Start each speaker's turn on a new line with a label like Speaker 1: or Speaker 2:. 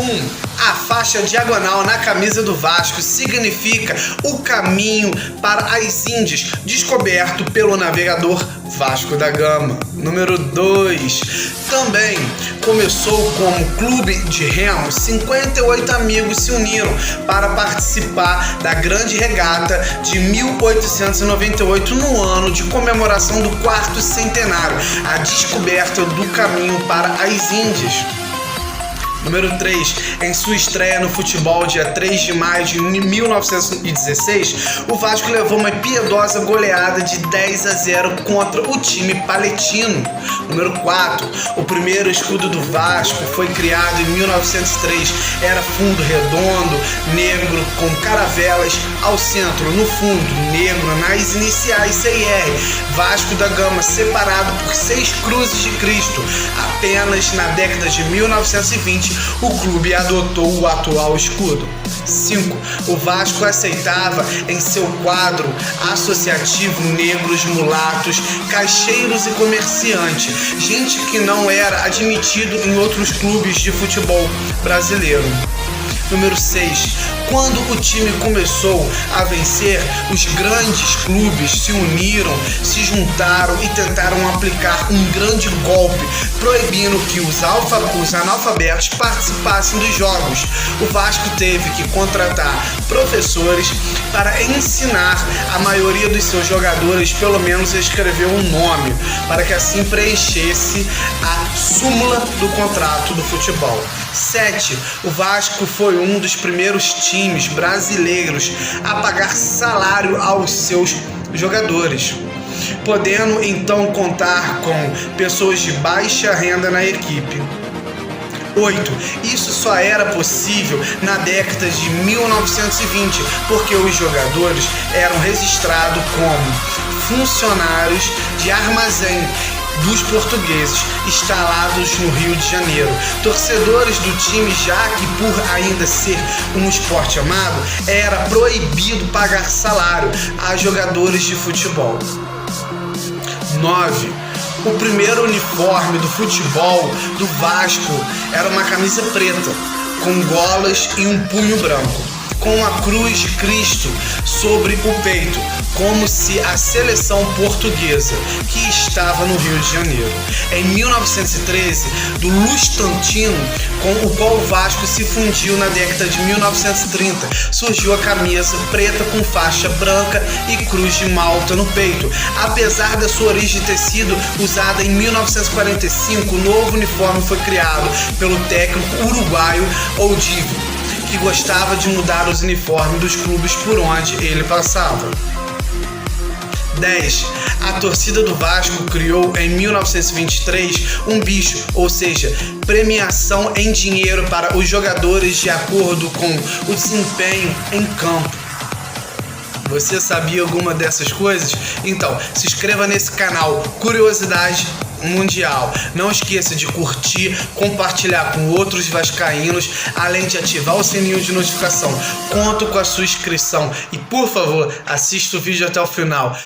Speaker 1: 1. A faixa diagonal na camisa do Vasco significa o caminho para as Índias, descoberto pelo navegador Vasco da Gama. Número 2. Também começou como clube de remo, 58 amigos se uniram para participar da Grande Regata de 1898 no ano de comemoração do 4º centenário, a descoberta do caminho para as Índias. Número 3. Em sua estreia no futebol, dia 3 de maio de 1916, o Vasco levou uma piedosa goleada de 10-0 contra o time paletino. Número 4. O primeiro escudo do Vasco foi criado em 1903. Era fundo redondo, negro, com caravelas ao centro. No fundo, negro nas iniciais CIR. Vasco da Gama, separado por 6 cruzes de Cristo. Apenas na década de 1920, o clube adotou o atual escudo. 5. O Vasco aceitava em seu quadro associativo negros, mulatos, caixeiros e comerciantes, gente que não era admitido em outros clubes de futebol brasileiro. Número 6. Quando o time começou a vencer, os grandes clubes se uniram, se juntaram e tentaram aplicar um grande golpe, proibindo que os analfabetos participassem dos jogos. O Vasco teve que contratar professores para ensinar a maioria dos seus jogadores, pelo menos, a escrever um nome, para que assim preenchesse a súmula do contrato do futebol. 7. O Vasco foi um dos primeiros times brasileiros a pagar salário aos seus jogadores, podendo então contar com pessoas de baixa renda na equipe. 8. Isso só era possível na década de 1920, porque os jogadores eram registrados como funcionários de armazém dos portugueses, instalados no Rio de Janeiro. Torcedores do time, já que por ainda ser um esporte amado, era proibido pagar salário a jogadores de futebol. 9. O primeiro uniforme do futebol do Vasco era uma camisa preta, com golas e um punho branco, com a cruz de Cristo sobre o peito, como se a seleção portuguesa que estava no Rio de Janeiro. Em 1913, do Lustantino, com o qual o Vasco se fundiu na década de 1930, surgiu a camisa preta com faixa branca e cruz de Malta no peito. Apesar da sua origem ter sido usada em 1945, o novo uniforme foi criado pelo técnico uruguaio Oldívio, que gostava de mudar os uniformes dos clubes por onde ele passava. 10. A torcida do Vasco criou em 1923 um bicho, ou seja, premiação em dinheiro para os jogadores de acordo com o desempenho em campo. Você sabia alguma dessas coisas? Então, se inscreva nesse canal Curiosidade Mundial. Não esqueça de curtir, compartilhar com outros vascaínos, além de ativar o sininho de notificação. Conto com a sua inscrição e, por favor, assista o vídeo até o final.